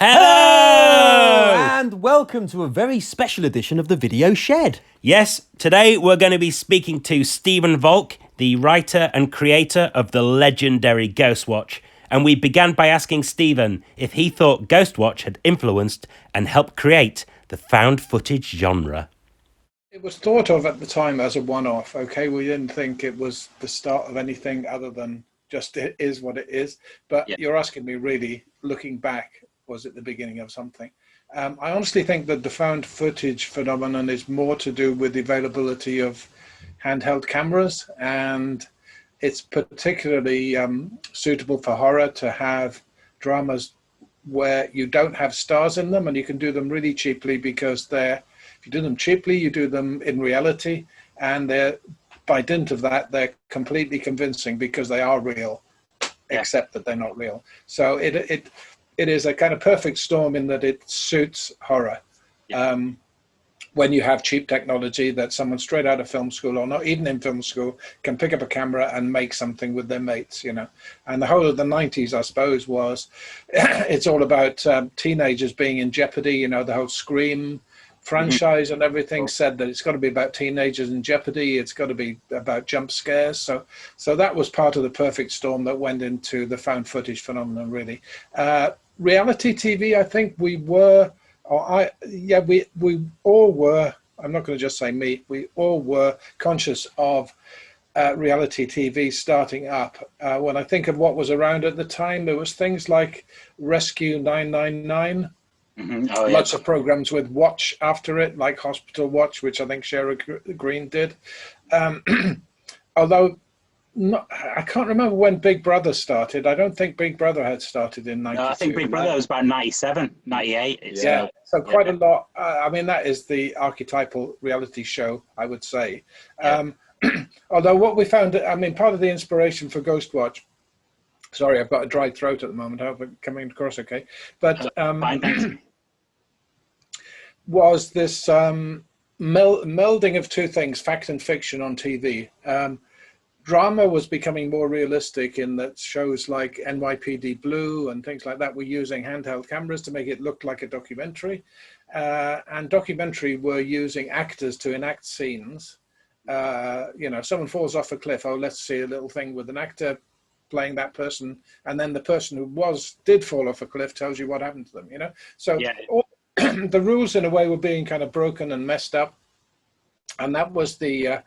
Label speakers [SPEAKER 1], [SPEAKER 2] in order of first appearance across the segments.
[SPEAKER 1] Hello!
[SPEAKER 2] And welcome to a very special edition of the Video Shed.
[SPEAKER 1] Yes, today we're going to be speaking to Stephen Volk, the writer and creator of the legendary Ghostwatch. And we began by asking Stephen if he thought Ghostwatch had influenced and helped create the found footage genre.
[SPEAKER 3] It was thought of at the time as a one-off, okay? We didn't think it was the start of anything other than just it is what it is. But you're asking me really, looking back, was it the beginning of something? I honestly think that the found footage phenomenon is more to do with the availability of handheld cameras, and it's particularly suitable for horror to have dramas where you don't have stars in them and you can do them really cheaply because if you do them cheaply, you do them in reality, and by dint of that, they're completely convincing because they are real, except that they're not real. So it is a kind of perfect storm in that it suits horror. When you have cheap technology that someone straight out of film school or not even in film school can pick up a camera and make something with their mates, you know. And the whole of the 90s, I suppose, was it's all about teenagers being in jeopardy, you know, the whole Scream franchise and everything said that it's got to be about teenagers in jeopardy, it's got to be about jump scares. So that was part of the perfect storm that went into the found footage phenomenon, really. Reality TV, I think we all were, I'm not going to just say me, we all were conscious of reality TV starting up. When I think of what was around at the time, there was things like Rescue 999, lots of programs with Watch after it, like Hospital Watch, which I think Shara Green did. Although, I can't remember when Big Brother started. I don't think Big Brother had started in 92.
[SPEAKER 4] No, I think Big Brother was about 97, 98.
[SPEAKER 3] So quite a lot. I mean, that is the archetypal reality show, I would say. Although what we found, I mean, part of the inspiration for Ghostwatch, sorry, I've got a dry throat at the moment. I hope I'm coming across okay. But was this melding of two things, fact and fiction on TV. Drama was becoming more realistic in that shows like NYPD Blue and things like that were using handheld cameras to make it look like a documentary. And documentary were using actors to enact scenes. You know, someone falls off a cliff, oh, let's see a little thing with an actor playing that person. And then the person who did fall off a cliff tells you what happened to them, you know? So all the rules in a way were being kind of broken and messed up. And that was the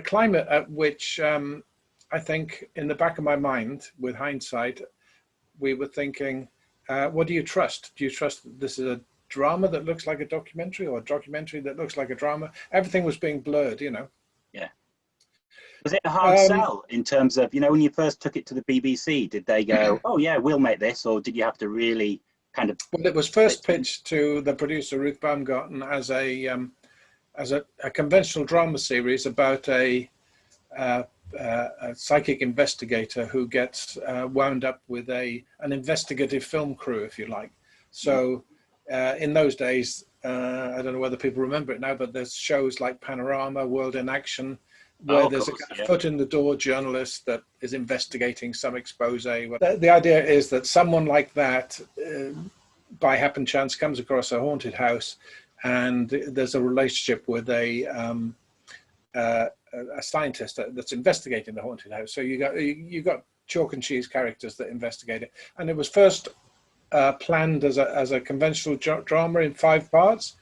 [SPEAKER 3] climate at which I think in the back of my mind, with hindsight, we were thinking, what do you trust? Do you trust that this is a drama that looks like a documentary or a documentary that looks like a drama? Everything was being blurred, you know.
[SPEAKER 4] Yeah. Was it a hard sell in terms of, you know, when you first took it to the BBC, did they go, oh yeah, we'll make this, or did you have to really kind of...
[SPEAKER 3] Well, it was first pitched to the producer, Ruth Baumgarten, as a conventional drama series about a psychic investigator who gets wound up with an investigative film crew, if you like. So in those days, I don't know whether people remember it now, but there's shows like Panorama, World in Action, where there's a kind of foot in the door journalist that is investigating some expose. The idea is that someone like that, by happen chance, comes across a haunted house, and there's a relationship with a scientist that's investigating the haunted house. So you got chalk and cheese characters that investigate it. And it was first planned as a conventional drama in 5 parts,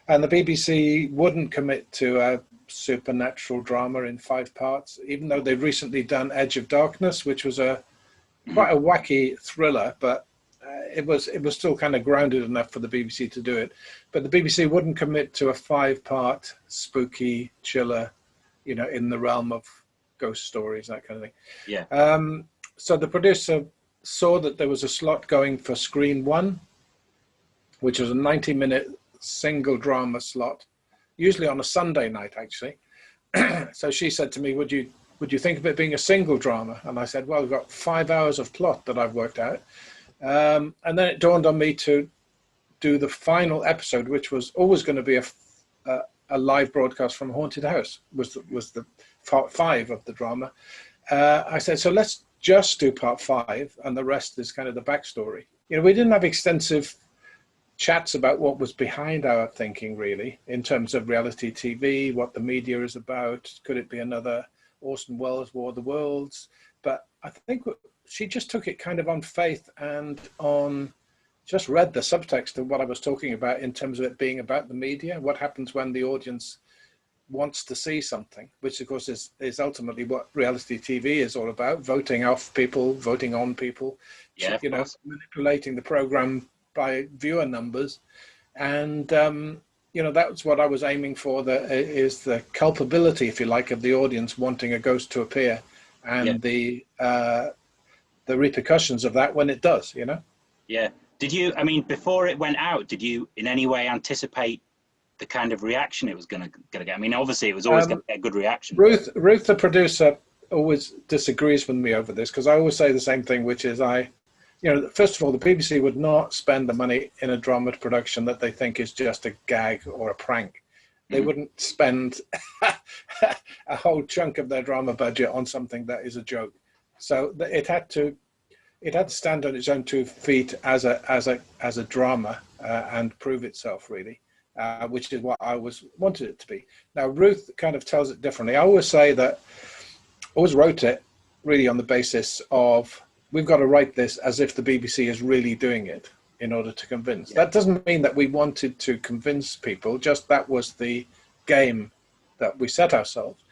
[SPEAKER 3] and the BBC wouldn't commit to a supernatural drama in 5 parts, even though they've recently done Edge of Darkness, which was quite a wacky thriller, but it was still kind of grounded enough for the BBC to do it. But the BBC wouldn't commit to a 5-part spooky chiller, you know, in the realm of ghost stories, that kind of thing. So the producer saw that there was a slot going for Screen 1, which was a 90-minute single drama slot, usually on a Sunday night, actually. So she said to me, would you think of it being a single drama? And I said, well, we've got 5 hours of plot that I've worked out. And then it dawned on me to do the final episode, which was always going to be a live broadcast from Haunted House, was the part 5 of the drama. I said, so let's just do part 5, and the rest is kind of the backstory. we didn't have extensive chats about what was behind our thinking, really, in terms of reality TV, what the media is about. Could it be another Orson Welles' War of the Worlds? But I think she just took it kind of on faith and on just read the subtext of what I was talking about in terms of it being about the media. What happens when the audience wants to see something, which of course is ultimately what reality TV is all about: voting off people, voting on people, manipulating the program by viewer numbers. And that's what I was aiming for, is the culpability, if you like, of the audience wanting a ghost to appear, and the repercussions of that when it does.
[SPEAKER 4] Yeah. Did you, I mean, before it went out, did you in any way anticipate the kind of reaction it was going to get? I mean, obviously it was always going to get a good reaction.
[SPEAKER 3] Ruth, the producer, always disagrees with me over this, because I always say the same thing, which is first of all, the BBC would not spend the money in a drama production that they think is just a gag or a prank. They wouldn't spend a whole chunk of their drama budget on something that is a joke. So it had to stand on its own 2 feet as a drama and prove itself, really. Which is what I always wanted it to be. Now, Ruth kind of tells it differently. I always say that I always wrote it really on the basis of, we've got to write this as if the BBC is really doing it in order to convince. That doesn't mean that we wanted to convince people, just that was the game that we set ourselves.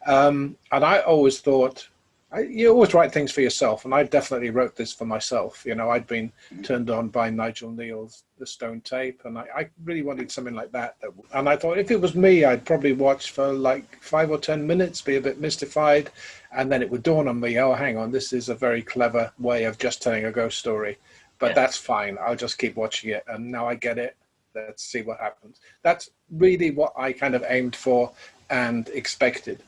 [SPEAKER 3] And I always thought, you always write things for yourself, and I definitely wrote this for myself. I'd been turned on by Nigel Neal's The Stone Tape, and I really wanted something like that. And I thought if it was me, I'd probably watch for like 5 or 10 minutes, be a bit mystified, and then it would dawn on me, oh, hang on, this is a very clever way of just telling a ghost story. But that's fine. I'll just keep watching it, and now I get it. Let's see what happens. That's really what I kind of aimed for and expected.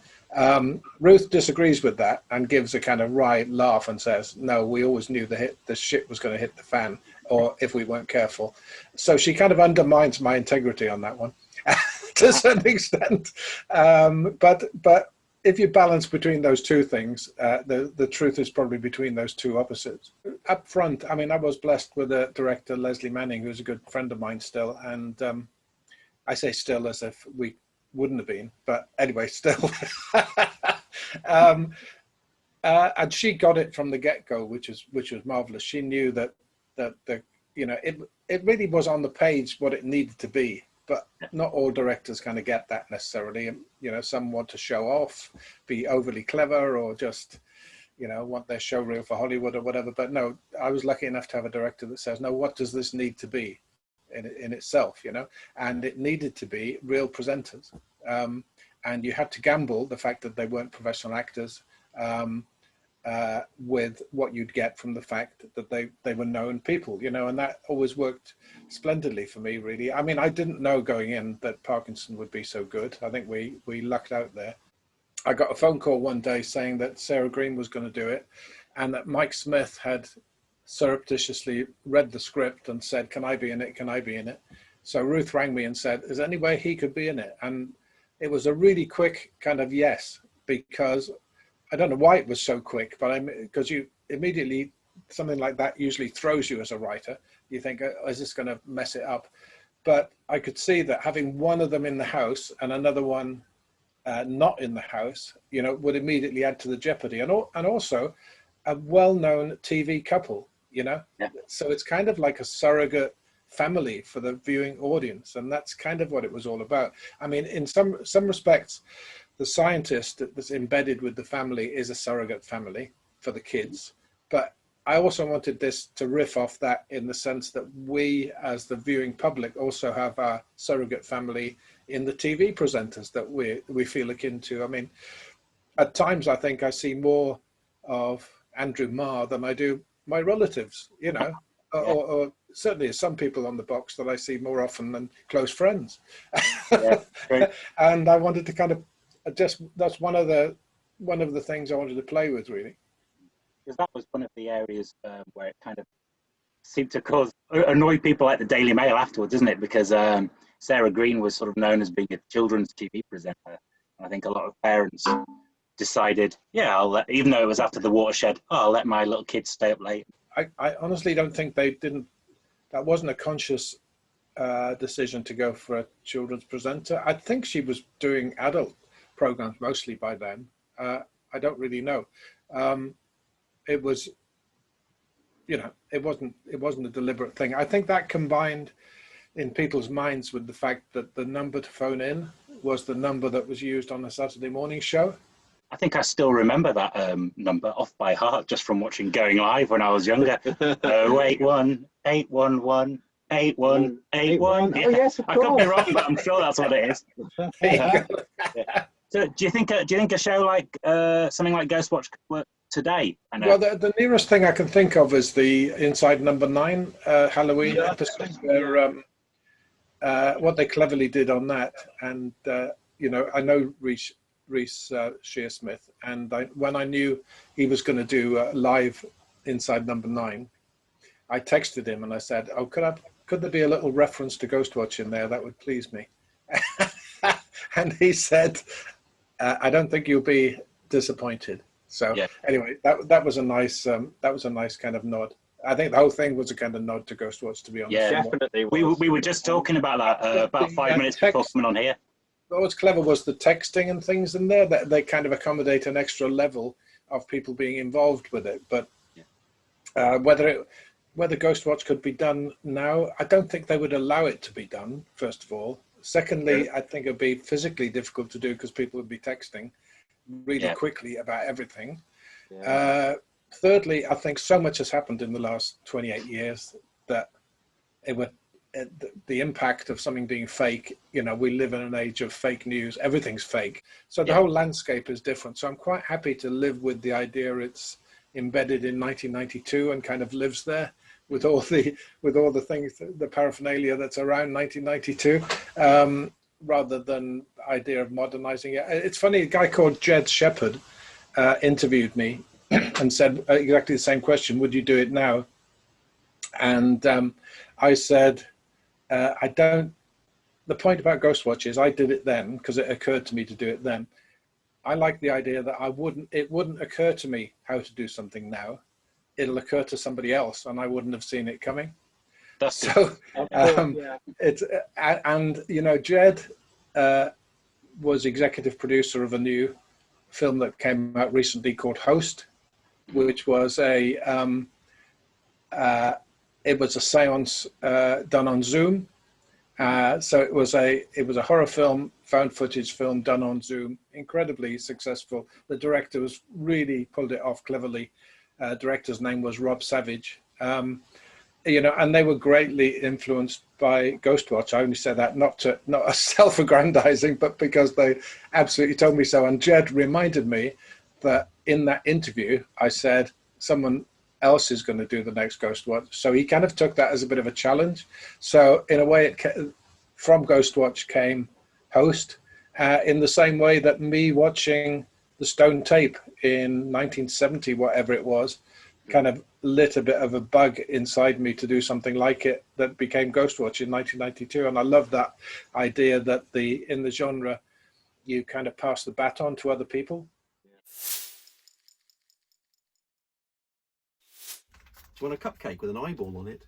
[SPEAKER 3] Ruth disagrees with that and gives a kind of wry laugh and says, no, we always knew the shit was going to hit the fan, or if we weren't careful. So she kind of undermines my integrity on that one to a certain extent. But if you balance between those two things, the truth is probably between those two opposites. Up front, I mean, I was blessed with a director, Leslie Manning, who's a good friend of mine still. And I say still as if we wouldn't have been, but anyway, still. And she got it from the get-go, which was marvelous. She knew that it really was on the page what it needed to be, but not all directors kind of get that necessarily. Some want to show off, be overly clever, or just want their show reel for Hollywood or whatever. But no, I was lucky enough to have a director that says, no, what does this need to be in itself, and it needed to be real presenters, and you had to gamble the fact that they weren't professional actors with what you'd get from the fact that they were known people, and that always worked splendidly for me, really. I mean, I didn't know going in that Parkinson would be so good. I think we lucked out there. I got a phone call one day saying that Sarah Green was going to do it, and that Mike Smith had surreptitiously read the script and said, can I be in it? Can I be in it? So Ruth rang me and said, is there any way he could be in it? And it was a really quick kind of yes, because I don't know why it was so quick, but because you immediately, something like that usually throws you as a writer. You think, oh, is this going to mess it up? But I could see that having one of them in the house and another one not in the house, would immediately add to the jeopardy. And also a well-known TV couple. So it's kind of like a surrogate family for the viewing audience, and that's kind of what it was all about. I mean, in some respects, the scientist that's embedded with the family is a surrogate family for the kids, but I also wanted this to riff off that in the sense that we, as the viewing public, also have our surrogate family in the TV presenters that we feel akin to. I mean, at times I think I see more of Andrew Marr than I do my relatives, or certainly some people on the box that I see more often than close friends. And I wanted to kind of that's one of the things I wanted to play with, really.
[SPEAKER 4] Because that was one of the areas where it kind of seemed to annoy people at the Daily Mail afterwards, isn't it? Because Sarah Green was sort of known as being a children's TV presenter. And I think a lot of parents decided, even though it was after the watershed, I'll let my little kids stay up late.
[SPEAKER 3] I honestly don't think they didn't. That wasn't a conscious decision to go for a children's presenter. I think she was doing adult programs mostly by then. I don't really know. It was, it wasn't a deliberate thing. I think that combined in people's minds with the fact that the number to phone in was the number that was used on a Saturday morning show.
[SPEAKER 4] I think I still remember that number off by heart just from watching Going Live when I was younger. 081 811 8181.
[SPEAKER 5] Oh yes, of
[SPEAKER 4] I
[SPEAKER 5] course.
[SPEAKER 4] could be wrong, but I'm sure that's what it is. Yeah. So, do you think a show like something like Ghostwatch could work today?
[SPEAKER 3] Well, the nearest thing I can think of is the Inside Number 9 Halloween episode, where what they cleverly did on that, and I know Reese Shearsmith, and when I knew he was going to do live Inside Number 9, I texted him and I said, "Oh, could there be a little reference to Ghostwatch in there? That would please me." And he said, "I don't think you'll be disappointed." So anyway, that was a nice kind of nod. I think the whole thing was a kind of nod to Ghostwatch, to be honest.
[SPEAKER 4] Yeah,
[SPEAKER 5] definitely.
[SPEAKER 4] We were just talking about that about 5 minutes before coming on here.
[SPEAKER 3] What was clever was the texting and things in there, that they kind of accommodate an extra level of people being involved with it. But whether Ghostwatch could be done now, I don't think they would allow it to be done, first of all. Secondly, I think it would be physically difficult to do because people would be texting really quickly about everything. Thirdly, I think so much has happened in the last 28 years that the impact of something being fake, we live in an age of fake news, everything's fake. So the whole landscape is different. So I'm quite happy to live with the idea it's embedded in 1992 and kind of lives there with all the things, the paraphernalia that's around 1992, rather than the idea of modernizing it. It's funny, a guy called Jed Shepard interviewed me and said exactly the same question: would you do it now? And I said, I don't. The point about Ghostwatch is I did it then because it occurred to me to do it then. I like the idea that it wouldn't occur to me how to do something now. It'll occur to somebody else, and I wouldn't have seen it coming. So it's and Jed was executive producer of a new film that came out recently called Host, which was a séance done on Zoom. So it was a horror film, found footage film done on Zoom, incredibly successful. The director really pulled it off cleverly. Director's name was Rob Savage. And they were greatly influenced by Ghostwatch. I only say that not as self-aggrandizing, but because they absolutely told me so. And Jed reminded me that in that interview, I said someone else is going to do the next Ghostwatch. So he kind of took that as a bit of a challenge. So in a way, from Ghostwatch came Host, in the same way that me watching the Stone Tape in 1970, whatever it was, kind of lit a bit of a bug inside me to do something like it that became Ghostwatch in 1992. And I love that idea that in the genre, you kind of pass the baton to other people.
[SPEAKER 2] Do you want a cupcake with an eyeball on it?